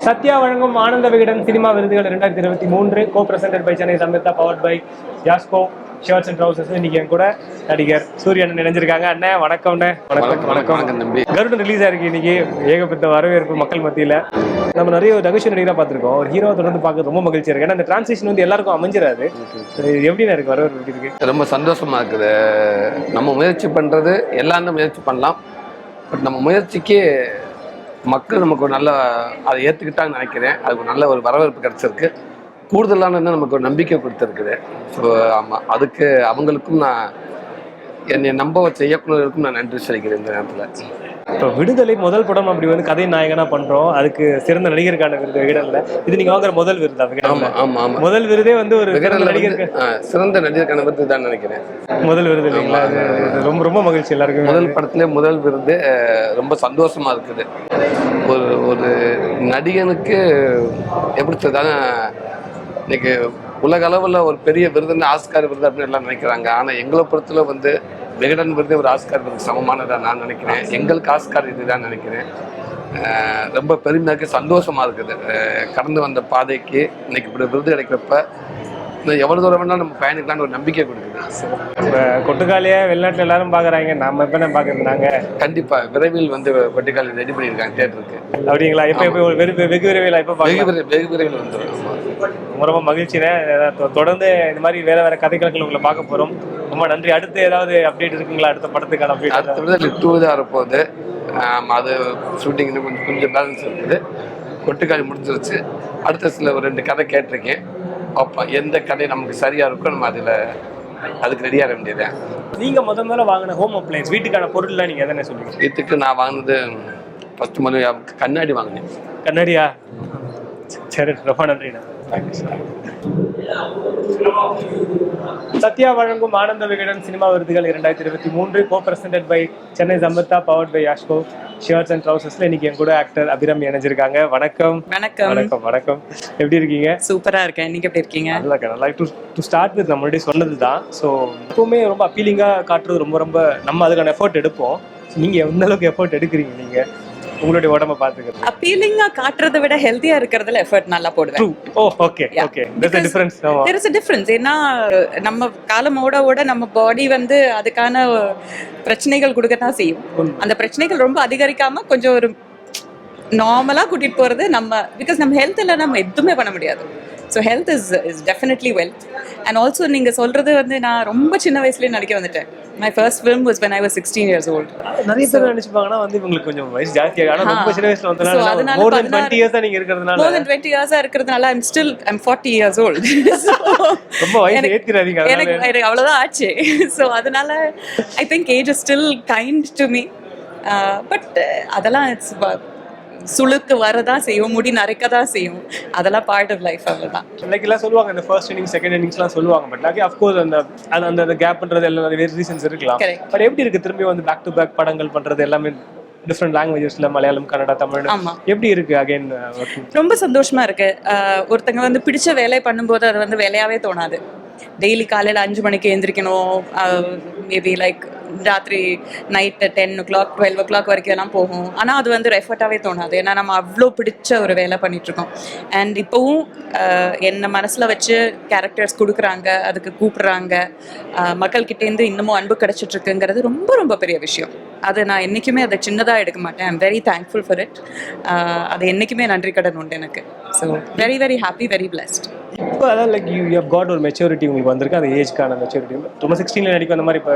சத்யா வழங்கும் ஆனந்த விகடன் சினிமா விருதுகள் 2023 co presented by Chennai Samyuktha powered by Yasco shirts and trousers. இன்னைக்கு என் கூட நடிகர் சூரியன் நினைஞ்சிருக்காங்க. அண்ணே வணக்கம்ண்ணே. வணக்கம் தம்பி. கருடன் ரிலீஸ் ஆயிருக்கு இன்னைக்கு. ஏகப்பட்ட வரவேற்பு மக்கள் மத்தியில். நம்ம நிறைய நகைச்சுவை நடிகராக பார்த்துருக்கோம். ஒரு ஹீரோ தொடர்ந்து பார்க்க ரொம்ப மகிழ்ச்சியா இருக்கு. ஏன்னா அந்த டிரான்சிஷன் வந்து எல்லாருக்கும் அமைஞ்சிடாது. எப்படின்னா இருக்கு வரவேற்பு எப்படி இருக்கு? ரொம்ப சந்தோஷமா இருக்குது. நம்ம முயற்சி பண்றது எல்லாரும் முயற்சி பண்ணலாம். பட் நம்ம முயற்சிக்கு மக்கள் நமக்கு ஒரு நல்ல அதை ஏற்றுக்கிட்டான்னு நினைக்கிறேன். அதுக்கு ஒரு நல்ல ஒரு வரவேற்பு கிடைச்சிருக்கு. கூடுதலான நமக்கு ஒரு நம்பிக்கை கொடுத்துருக்குது. ஸோ ஆமாம், அதுக்கு அவங்களுக்கும் நான் என்னை நம்ப வச்ச இயக்குநர்களுக்கும் நான் நன்றி சொல்லிக்கிறேன் இந்த நேரத்தில். இப்போ விடுதலை முதல் படம் அப்படி வந்து கதை நாயகனா பண்றோம். அதுக்கு சிறந்த நடிகருக்கான விருது விகடன்ல. இது நீங்க வாங்குற முதல் விருதா விகடன்ல? ஆமா ஆமா, முதல் விருதே வந்து ஒரு நடிகருக்கு சிறந்த நடிகருக்கான விருது தான் நினைக்கிறேன். முதல் விருது இல்லைங்களா? ரொம்ப ரொம்ப மகிழ்ச்சி எல்லாருக்கும். முதல் படத்திலே முதல் விருது ரொம்ப சந்தோஷமா இருக்குது. ஒரு நடிகனுக்கு எப்படி சொல்றதான இன்னைக்கு உலக அளவில் ஒரு பெரிய விருதுன்னு ஆஸ்கார் விருது அப்படின்னு எல்லாம் நினைக்கிறாங்க. ஆனால் எங்களை பொறுத்தல வந்து விகடன் விருது ஒரு ஆஸ்கார் விருது சமமானதான் நான் நினைக்கிறேன். எங்களுக்கு ஆஸ்கார் இதுதான் நினைக்கிறேன். ரொம்ப பெருமையாக சந்தோஷமா இருக்குது. கடந்து வந்த பாதைக்கு இன்னைக்கு இப்படி விருது கிடைக்கிறப்ப எவ்வளவு தூரம் வேணாலும் நம்ம பயணிக்கலான்னு ஒரு நம்பிக்கை கொடுக்குது. இப்போ கொட்டுக்காலியா வெளிநாட்டில் எல்லாரும் பார்க்குறாங்க, நம்ம எப்போ தான் பார்க்குறாங்க. கண்டிப்பாக விரைவில் வந்து கொட்டுக்காலி ரெடி பண்ணியிருக்காங்க தியேட்டருக்கு. அப்படிங்களா? எப்போ வெகு விரைவில் எப்போ வெகு விரைவில் வந்துடும். ரொம்ப மகிழ்ச்சினே. தொடர்ந்து இந்த மாதிரி வேற வேற கதைகளுக்கு உங்களை பார்க்க போகிறோம். ரொம்ப நன்றி. அடுத்து ஏதாவது அப்டேட் இருக்குங்களா? அடுத்த படத்துக்கான அப்டேட்? அடுத்த விருது 2 தான் இருப்போது. அது ஷூட்டிங் கொஞ்சம் பேலன்ஸ் இருக்குது. கொட்டுக்காலி முடிஞ்சிருச்சு. அடுத்த சில ஒரு 2 கதை கேட்டிருக்கேன். அப்போ எந்த கதை நமக்கு சரியா இருக்கும் நம்ம அதுக்கு ரெடியாக வேண்டியது. நீங்க முதல்ல வாங்கின ஹோம் அப்ளையன்ஸ் வீட்டுக்கான பொருள்லாம் நீங்க எதனா சொல்லுங்க. வீட்டுக்கு நான் வாங்கினது ஃபர்ஸ்ட் முதல்ல கண்ணாடி வாங்கினேன். கண்ணாடியா? சரி, ரொம்ப நன்றிண்ணா. சத்யா வழங்கும் ஆனந்த விகடன் சினிமா விருதுகள் 2023 co presented by Chennai Samyuktha powered by Yasco shirts and ட்ரவுசர்ஸ்ல இன்னைக்கு என் கூட ஆக்டர் அபிராமி இணைஞ்சிருக்காங்க. வணக்கம். வணக்கம். வணக்கம் வணக்கம். எப்படி இருக்கீங்க? சூப்பரா இருக்கேன். நீங்க எப்படி இருக்கீங்க? நல்லா இருக்கேன். நல்லா டு ஸ்டார்ட் வித் நம்ம முன்னாடி சொன்னதுதான். ஸோ எப்பவுமே ரொம்ப அப்பீலிங்கா காட்டுறது ரொம்ப ரொம்ப நம்ம அதுக்கான எஃபர்ட் எடுப்போம். நீங்க எந்த அளவுக்கு எஃபர்ட் எடுக்கிறீங்க நீங்க உங்களுடைய உடம்ப பாத்துக்கிறது? அப்பீலிங்கா காட்டுறதை விட ஹெல்தியா இருக்கிறதுல எஃபர்ட் நல்லா போடுவேன். Okay okay. There's a difference. There is a difference. ஏன்னா நம்ம காலமோட நம்ம பாடி வந்து அதுக்கான பிரச்சனைகள் கொடுக்கத்தான் செய்யும். அந்த பிரச்சனைகள் ரொம்ப அதிகரிக்காம கொஞ்சம் ஒரு நார்மலா கூட்டிட்டு போறது நம்ம, பிகாஸ் நம்ம ஹெல்த் இல்ல நம்ம எதுவுமே பண்ண முடியாது. So health is definitely wealth. And also நீங்கள் சொல்கிறது வந்து நான் ரொம்ப சின்ன வயசுலேயே நடிக்க வந்துட்டேன். My first film was when I was 16 years old. நிறைய பேர் நினைச்சுப்பாங்கன்னா வந்து உங்களுக்கு கொஞ்சம் வயசு ஜாஸ்தியாக, ஆனால் ரொம்ப சின்ன வயசுல வந்தனால more than 20 years நீங்க இருக்கிறதுனால, more than 20 years இருக்கிறதுனால I'm 40 years old. ரொம்ப வயசு ஏத்திராதீங்க. எனக்கு அவ்வளவுதான் ஆச்சு. ஸோ அதனால I think age is still kind to me. But அதெல்லாம் இட்ஸ் சுளுக்கு வரதான் செய்யும், முடி நரைக்கதான் செய்யும். அதெல்லாம் பார்ட் ஆஃப் லைஃப். அவ்வளவுதான். லைக் எல்லாம் சொல்லுவாங்க இந்த ஃபர்ஸ்ட் இன்னிங்ஸ் செகண்ட் இன்னிங்ஸ்லாம் சொல்லுவாங்க. பட் லைக் ஆஃப் கோர்ஸ் அந்த கேப் பண்றது எல்லாம் நிறைய ரீசன்ஸ் இருக்கலாம். பட் எப்படி இருக்கு திரும்பி வந்து பேக் டு பேக் படங்கள் பண்றது எல்லாமே டிஃப்ரெண்ட் லாங்குவேஜஸ்ல, மலையாளம், கன்னடா, தமிழ், எப்படி இருக்கு அகைன்? ரொம்ப சந்தோஷமா இருக்கு. ஒருத்தங்க வந்து பிடிச்ச வேலை பண்ணும்போது அது வந்து வேலையாவே தோணாது. டெய்லி காலையில் 5 மணிக்கு எழுந்திரிக்கணும், மேபி லைக் ராத்திரி நைட்டு 10 o'clock 12 o'clock வரைக்கும் எல்லாம் போகும். ஆனால் அது வந்து எஃபர்ட்டாகவே தோணாது. ஏன்னா நம்ம அவ்வளோ பிடிச்ச ஒரு வேலை பண்ணிகிட்ருக்கோம். அண்ட் இப்போவும் என்னை மனசில் வச்சு கேரக்டர்ஸ் கொடுக்குறாங்க, அதுக்கு கூப்பிட்றாங்க, மக்கள்கிட்டேருந்து இன்னமும் அன்பு கிடச்சிட்ருக்குங்கிறது ரொம்ப ரொம்ப பெரிய விஷயம். அது நான் என்றைக்குமே அதை சின்னதாக எடுக்க மாட்டேன். I'm very thankful for it. அது என்றைக்குமே நன்றி கடன் உண்டு எனக்கு. So very very happy, very blessed. இப்போ அதான் லைக் யூ ஹவ் காட் ஒரு மெச்சூரிட்டி உங்களுக்கு வந்திருக்கு. அந்த ஏஜ்க்கான மெச்சூரிட்டி ரொம்ப 16 நடிக்கும். அந்த மாதிரி இப்போ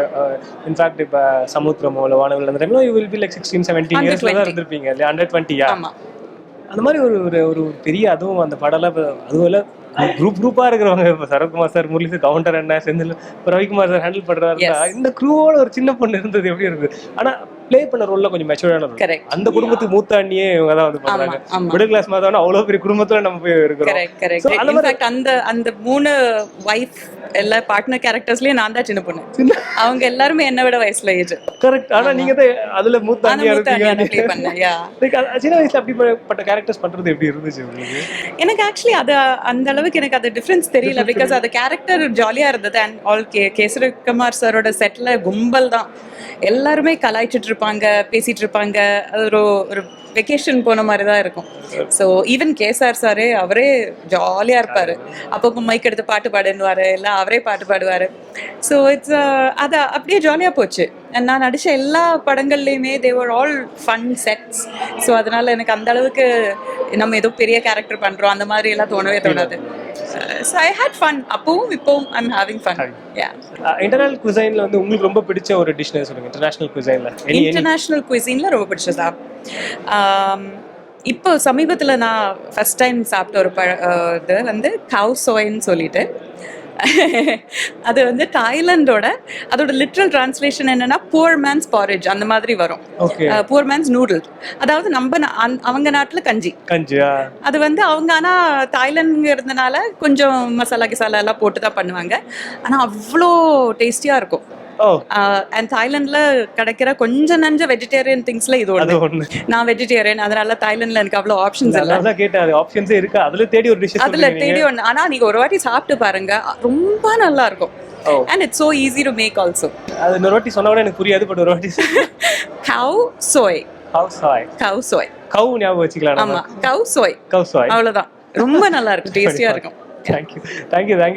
இன்ஃபேக்ட் இப்போ சமுத்திரமோ இல்லை வானவில் அந்த டைம்ல யூ வில் பி லைக் 16-17 இயர்ஸ்ல தான் இருந்திருப்பீங்க இல்லையா? 120. அந்த மாதிரி ஒரு பெரிய, அதுவும் அந்த படம்லாம் அதுவும் இல்லை குரூப்பா இருக்கிறவங்க. இப்போ சரத்குமார் சார், முரளி சார், கவுண்டர் என்ன, செந்தில், இப்போ ரவிக்குமார் சார் ஹேண்டில் பண்றாரு. இந்த குரூவோட ஒரு சின்ன பொண்ணு இருந்தது எப்படி இருக்கு? ஆனா பிளே பண்ண ரோல்ல கொஞ்சம் மெச்சூர்டான ரோல். அந்த குடும்பத்துக்கு மூத்த அண்ணியே இவங்க தான் வந்து பண்றாங்க. மிடில் கிளாஸ் மாதிரி அவ்வளவு பெரிய குடும்பத்துல நம்ம போய் இருக்கிறோம். அந்த 3 வைஃப் எல்லா பார்ட்னர் கேரக்டர்ஸ்லயும் நான் தான் சின்ன பொண்ணு. அவங்க எல்லாருமே என்ன விட வயசுல ஏஜ். கரெக்ட். ஆனா நீங்க தான் அதுல மூத்த அண்ணியா இருக்கீங்க. சின்ன வயசுல அப்படிப்பட்ட கேரக்டர்ஸ் பண்றது எப்படி இருந்துச்சு உங்களுக்கு? எனக்கு ஆக்சுவலி அது அந்த அளவுக்கு எனக்கு அது டிஃபரன்ஸ் தெரியல. பிகாஸ் அது கேரக்டர் ஜாலியா இருந்தது. அண்ட் ஆல் கேசரி குமார் சாரோட செட்ல கும்பல் தான் எல்லாருமே கலாய்ச்சிட்டு இருப்பாங்க. இருப்பாங்க, பேசிட்டு இருப்பாங்க. அது ஒரு ஒரு வெக்கேஷன் போன மாதிரி தான் இருக்கும். ஸோ ஈவன் கேசார் சாரே அவரே ஜாலியாக இருப்பார். அப்பப்போ மைக் எடுத்து பாட்டு பாடுன்னுவார், இல்லை அவரே பாட்டு பாடுவார். ஸோ இட்ஸ் அது அப்படியே ஜாலியாக போச்சு. நான் நடித்த எல்லா படங்கள்லையுமே தேவர் ஆல் ஃபன் செட்ஸ். ஸோ அதனால் எனக்கு அந்த அளவுக்கு நம்ம ஏதோ பெரிய கேரக்டர் பண்ணுறோம் அந்த மாதிரி எல்லாம் தோணவே தோணாது. So I hate fun. அப்பவும் இப்போவும் ஐம் ஹேவிங் ஃபன். இன்டர்நேஷனல் குசைன்ல வந்து உங்களுக்கு ரொம்ப பிடிச்ச ஒரு டிஷ் சொல்லுங்க. இன்டர்நேஷனல் குசைன்ல இன்டர்நேஷனல் குசின்ல ரொம்ப பிடிச்சதா? இப்போ சமீபத்தில் நான் ஃபர்ஸ்ட் டைம் சாப்பிட்ட ஒரு இது வந்து கவ் சோய்ன்னு சொல்லிட்டு அது வந்து தாய்லாண்டோட அதோட லிட்ரல் டிரான்ஸ்லேஷன் என்னன்னா புவர் மேன்ஸ் பாரேஜ் அந்த மாதிரி வரும். புவர் மேன்ஸ் நூடுல், அதாவது நம்ம அவங்க நாட்டில் கஞ்சி. அது வந்து அவங்க ஆனால் தாய்லாந்துங்கிறதுனால கொஞ்சம் மசாலா கிசாலா எல்லாம் போட்டு தான் பண்ணுவாங்க. ஆனால் அவ்வளோ டேஸ்டியாக இருக்கும். அண்ட் தாய்லாந்துல கிடைக்கிற கொஞ்சம் நஞ்ச வெஜிடேரியன் திங்ஸ்ல இது ஒன்று. நான் வெஜிடேரியன், அதனால தாய்லாந்துல எனக்கு அவ்வளோ ஆப்ஷன்ஸ் இல்லை. அதான் கேட்டேன், ஆப்ஷன்ஸே இருக்கு. அதுல தேடி ஒரு டிஷ், அதுல தேடி ஒன்று. ஆனா நீங்க ஒரு வாட்டி சாப்பிட்டு பாருங்க, ரொம்ப நல்லா இருக்கும். And it's so easy to make also. அது ஒரு வாட்டி சொன்னா கூட எனக்கு புரியாது, பட் ஒரு வாட்டி கவ் சோய். கவ் ஞாபகம் வச்சுக்கலாம். ஆமா, கவ் சோய் அவ்வளவுதான். ரொம்ப நல்லா இருக்கும், டேஸ்டியா இருக்கும். Thank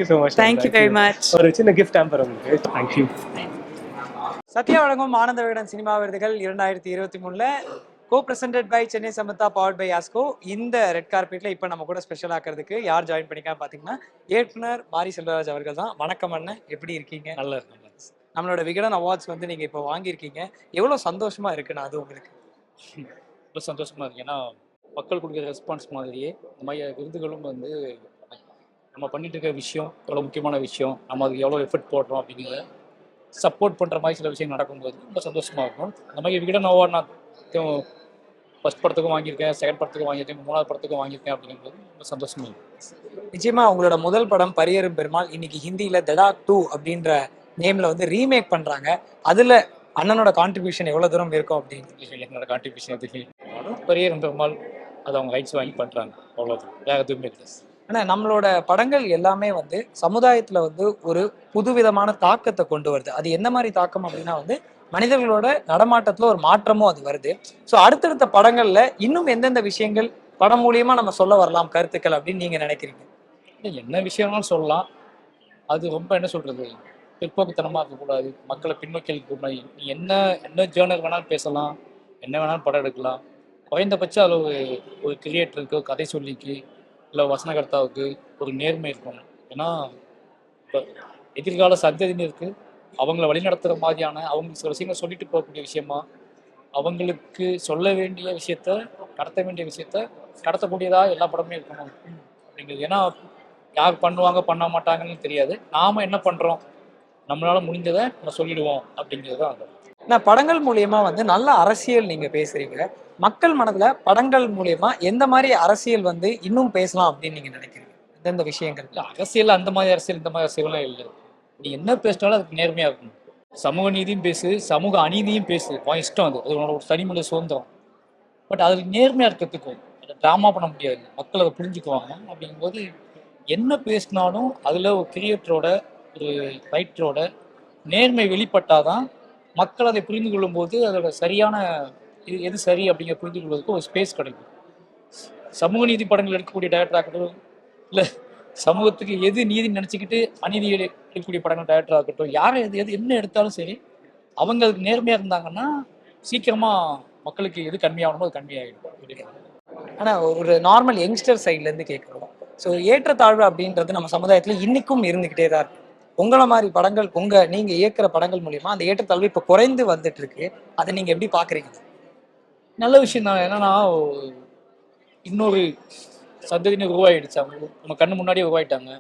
you so much. Thank you very much. ஒரு சின்ன கிஃப்ட் ஹாம்பர் உங்களுக்கு. Thank you. சத்யா வழங்கும் ஆனந்த விகடன் சினிமா விருதுகள் 2023 co-presented by சென்னை சமத்தா, powered by யாஸ்கோ. இந்த ரெட் கார்பெட்ல இப்போ நம்ம கூட ஸ்பெஷல் ஆக்கிறதுக்கு யார் ஜாயின் பண்ணிக்கான்னு பார்த்தீங்கன்னா இயக்குனர் மாரி செல்வராஜ் அவர்கள் தான். வணக்கம் அண்ணன், எப்படி இருக்கீங்க? நல்லா இருக்கு. நம்மளோட விகடன் அவார்ட்ஸ் வந்து நீங்க இப்போ வாங்கியிருக்கீங்க, எவ்வளோ சந்தோஷமா இருக்குண்ணா அது உங்களுக்கு? ரொம்ப சந்தோஷமா இருக்கு. ஏன்னா மக்கள் கொடுக்குற ரெஸ்பான்ஸ் மாதிரியே இந்த மாதிரி விருதுகளும் வந்து நம்ம பண்ணிட்டு இருக்க விஷயம் எவ்வளோ முக்கியமான விஷயம், நம்ம அதுக்கு எவ்வளோ எஃபர்ட் போடுறோம் அப்படிங்கிறத சப்போர்ட் பண்ணுற மாதிரி சில விஷயம் நடக்கும்போது ரொம்ப சந்தோஷமாக இருக்கும். இந்த மாதிரி விகடன் அவார்ட் நான் ஃபர்ஸ்ட் படத்துக்கும் வாங்கியிருக்கேன், செகண்ட் படத்துக்கும் வாங்கியிருக்கேன், 3வது படத்துக்கும் வாங்கியிருக்கேன் அப்படிங்கும்போது ரொம்ப சந்தோஷமாக இருக்கும். நிச்சயமா உங்களோட முதல் படம் பரியரும் பெருமாள் இன்னைக்கு ஹிந்தியில் தடாக் 2 அப்படின்ற நேமில் வந்து ரீமேக் பண்ணுறாங்க. அதில் அண்ணனோட கான்ட்ரிபியூஷன் எவ்வளோ தூரம் இருக்கும் அப்படின்னு? என்னோட கான்ட்ரிபியூஷன் எதுக்கு பரியரும் பெருமாள் அது அவங்க ரைட்ஸ் வாங்கி பண்ணுறாங்க, அவ்வளோதான், வேறு எதுவுமே இல்லை. ஆனால் நம்மளோட படங்கள் எல்லாமே வந்து சமுதாயத்தில் வந்து ஒரு புதுவிதமான தாக்கத்தை கொண்டு வருது. அது என்ன மாதிரி தாக்கம் அப்படின்னா வந்து மனிதர்களோட நடமாட்டத்தில் ஒரு மாற்றமும் அது வருது. ஸோ அடுத்தடுத்த படங்களில் இன்னும் எந்தெந்த விஷயங்கள் படம் மூலியமாக நம்ம சொல்ல வரலாம் கருத்துக்கள் அப்படின்னு நீங்கள் நினைக்கிறீங்க? என்ன விஷயம்னாலும் சொல்லலாம். அது ரொம்ப என்ன சொல்கிறது, பிற்போக்குத்தனமாக இருக்கக்கூடாது, மக்களை பின்னோக்கி இருக்கக்கூடாது. நீ என்ன ஜேர்னல் வேணாலும் பேசலாம், என்ன வேணாலும் படம் எடுக்கலாம். குறைந்தபட்சம் அதில் ஒரு கிரியேட்டருக்கு, கதை சொல்லிக்கு, இல்லை வசனகர்த்தாவுக்கு ஒரு நேர்மை இருக்கணும். ஏன்னா இப்போ எதிர்கால சந்ததியினருக்கு அவங்கள வழிநடத்துகிற மாதிரியான அவங்களுக்கு சில விஷயங்களை சொல்லிட்டு போகக்கூடிய விஷயமா, அவங்களுக்கு சொல்ல வேண்டிய விஷயத்த, கடத்த வேண்டிய விஷயத்த கடத்தக்கூடியதாக எல்லா படமே இருக்கணும் அப்படிங்கிறது. ஏன்னா யார் பண்ணுவாங்க பண்ண மாட்டாங்கன்னு தெரியாது, நாம் என்ன பண்ணுறோம், நம்மளால் முடிஞ்சதை நம்ம சொல்லிடுவோம் அப்படிங்கிறது தான் அது. நான் படங்கள் மூலியமா வந்து நல்ல அரசியல் நீங்க பேசுறீங்க. மக்கள் மனதுல படங்கள் மூலியமா எந்த மாதிரி அரசியல் வந்து இன்னும் பேசலாம் அப்படின்னு நீங்க நினைக்கிறீங்க? எந்தெந்த விஷயங்கள்? இல்லை அரசியல் அந்த மாதிரி அரசியல் இந்த மாதிரி அரசியல்லாம் இல்லை. நீ என்ன பேசினாலும் அதுக்கு நேர்மையாக இருக்கணும். சமூக நீதியும் பேசு, சமூக அநீதியும் பேசு, உன் இஷ்டம், அது உன்னோட ஒரு தனிமனித சுதந்திரம். பட் அதுக்கு நேர்மையாக இருக்கிறதுக்கும் அதை ட்ராமா பண்ண முடியாது, மக்கள் அதை புரிஞ்சுக்குவாங்க. அப்படிங்கும்போது என்ன பேசினாலும் அதில் ஒரு கிரியேட்டரோட ஒரு ரைட்டரோட நேர்மை வெளிப்பட்டாதான் மக்கள் அதை புரிந்து கொள்ளும்போது அதோட சரியான எது சரி அப்படிங்கிற புரிந்து கொள்வதற்கு ஒரு ஸ்பேஸ் கிடைக்கும். சமூக நீதி படங்கள் எடுக்கக்கூடிய டைரக்டர் ஆகட்டும், இல்லை சமூகத்துக்கு எது நீதி நினச்சிக்கிட்டு அநீதி எடுக்கக்கூடிய படங்கள் டைரக்டர் ஆகட்டும், யாரை எது என்ன எடுத்தாலும் சரி, அவங்க அதுக்கு நேர்மையாக இருந்தாங்கன்னா சீக்கிரமாக மக்களுக்கு எது கம்மியாகணுமோ அது கம்மியாகிடும். ஆனால் ஒரு நார்மல் யங்ஸ்டர் சைட்லேருந்து கேட்குறோம். ஸோ ஏற்றத்தாழ்வு அப்படின்றது நம்ம சமுதாயத்தில் இன்னைக்கும் இருந்துக்கிட்டே தான் இருக்கு. உங்களை மாதிரி படங்கள் நீங்க இயக்குற படங்கள் மூலியமா அந்த ஏற்றத்தாழ்வு இப்போ குறைந்து வந்துட்டு இருக்கு. அதை நீங்க எப்படி பாக்குறீங்க? நல்ல விஷயம் தான். என்னன்னா இன்னொரு சந்ததியினர் உருவாயிடுச்சு, அவங்க நம்ம கண்ணு முன்னாடியே உருவாயிட்டாங்க.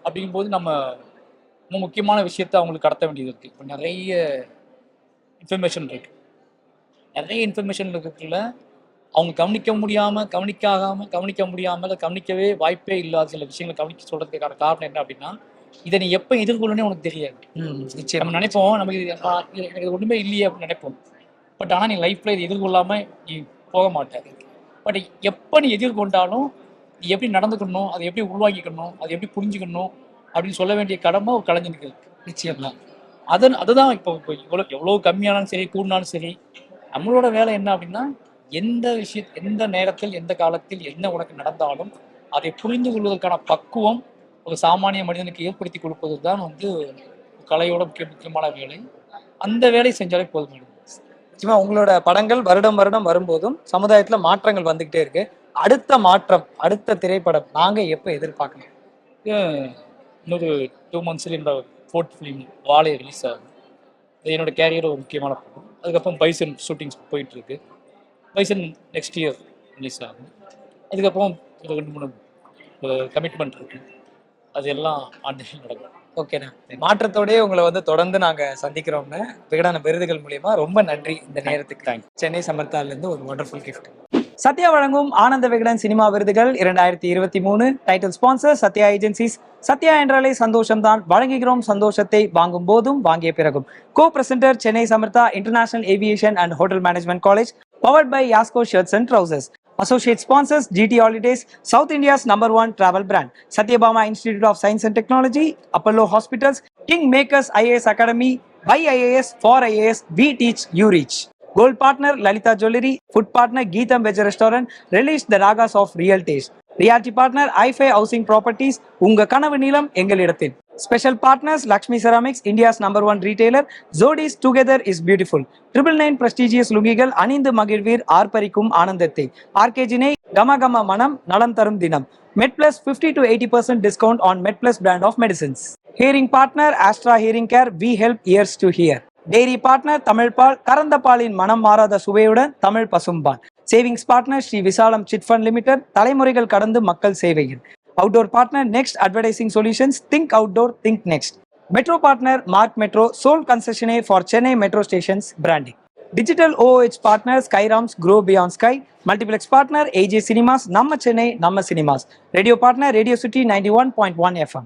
அப்படிங்கும்போது நம்ம ரொம்ப முக்கியமான விஷயத்த அவங்களுக்கு கடத்த வேண்டியது இருக்குது. இப்போ நிறைய இன்ஃபர்மேஷன் இருக்குது, இருக்குல்ல, அவங்க கவனிக்க முடியாமல் கவனிக்கவே வாய்ப்பே இல்லாத சில விஷயங்களை கவனிக்க சொல்கிறதுக்கான காரணம் என்ன அப்படின்னா, இதை நீ எப்போ எதிர்கொள்ளனே உனக்கு தெரியாது. நம்ம நினைப்போம் நமக்கு எனக்கு ஒன்றுமே இல்லையே அப்படின்னு நினைப்போம். பட் ஆனால் நீ லைஃப்பில் இதை எதிர்கொள்ளாமல் நீ போக மாட்டேன். பட் எப்போ நீ எதிர்கொண்டாலும் நீ எப்படி நடந்துக்கணும், அதை எப்படி உருவாக்கிக்கணும், அதை எப்படி புரிஞ்சுக்கணும் அப்படின்னு சொல்ல வேண்டிய கடமை ஒரு கலைஞனுக்கு இருக்கு. நிச்சயமா. அதுதான் இப்போ எவ்வளோ கம்மியானாலும் சரி கூடினாலும் சரி, நம்மளோட வேலை என்ன அப்படின்னா, எந்த நேரத்தில் எந்த காலத்தில் என்ன உனக்கு நடந்தாலும் அதை புரிந்து கொள்வதற்கான பக்குவம் ஒரு சாமானிய மனிதனுக்கு ஏற்படுத்தி கொடுப்பது தான் வந்து கலையோட முக்கியமான வேலை. அந்த வேலை செஞ்சாலே போதும். நிச்சயமா உங்களோட படங்கள் வருடம் வருடம் வரும்போதும் சமுதாயத்துல மாற்றங்கள் வந்துகிட்டே இருக்கு. அடுத்த மாற்றம், அடுத்த திரைப்படம் நாங்க எப்ப எதிர்பார்க்கணும்? இன்னொரு 2 monthsல இந்த 4th ஃபிலிம் வாழை ரிலீஸ் ஆகும். இது என்னோட கேரியர் ஒரு முக்கியமான படம். அதுக்கப்புறம் பைசன் ஷூட்டிங்ஸ் போயிட்டு இருக்கு. பைசன் நெக்ஸ்ட் இயர் ரிலீஸ் ஆகும். அதுக்கப்புறம் ஒரு 2-3 கமிட்மெண்ட் இருக்கு. அது எல்லாம் ஆண்டு நடக்கும். ஓகேண்ணா, மாற்றத்தோடய உங்களை வந்து தொடர்ந்து நாங்க சந்திக்கிறோம்னு விகடான விருதுகள் மூலியமா ரொம்ப நன்றி இந்த நேரத்துக்கு. தேங்க்ஸ். சென்னை சமர்த்தால இருந்து ஒரு வண்டர்ஃபுல் கிஃப்ட். சத்யா வழங்கும் ஆனந்த விகடன் சினிமா விருதுகள் 2023. Title sponsor Sathya agencies. Sathya என்றாலே சந்தோஷம்தான், வழங்குகிறோம் சந்தோஷத்தை, வாங்கும் போதும் வாங்கிய பிறகும். Co presenter Chennai Samartha international aviation and hotel management college, powered by Yasco shirts and trousers. Associate sponsors GT Holidays, South India's #1 travel brand, Satyabama Institute of Science and Technology, Apollo Hospitals, King Makers IAS Academy, by IAS, for IAS, we teach, you reach. Gold partner Lalita Jewelry, food partner Geetham Veg Restaurant, release the ragas of real taste. Realty partner iFi Housing Properties, unga kanavu neelam engal idathil. Special partners Lakshmi Ceramics, India's #1 retailer, Zodis Together is Beautiful. 999 prestigious lungigal அணிந்து மகிழ்வீர் ஆர்ப்பரிக்கும் ஆனந்தத்தை. RKஜினை கமகம மனம் நலம் தரும் தினம். MedPlus 50 to 80% discount on MedPlus brand of medicines. Hearing partner Astra Hearing Care, we help ears to hear. Dairy partner Tamil பால், கறந்த பாலின் மனம் மாறாத சுவையுடன் தமிழ் பசும்பால். சேவிங்ஸ் பார்ட்னர் ஸ்ரீ விசாலம் சிட் ஃபண்ட் லிமிடெட், தலைமுறைகள் கடந்து மக்கள் சேவையில். Outdoor partner next advertising solutions, think outdoor think next. Metro partner mark metro, sole concessionaire for Chennai metro stations branding. Digital OOH partner Skyrams, grow beyond sky. Multiplex partner AJ cinemas, நம்ம சென்னை நம்ம cinemas. Radio partner radio city 91.1 FM.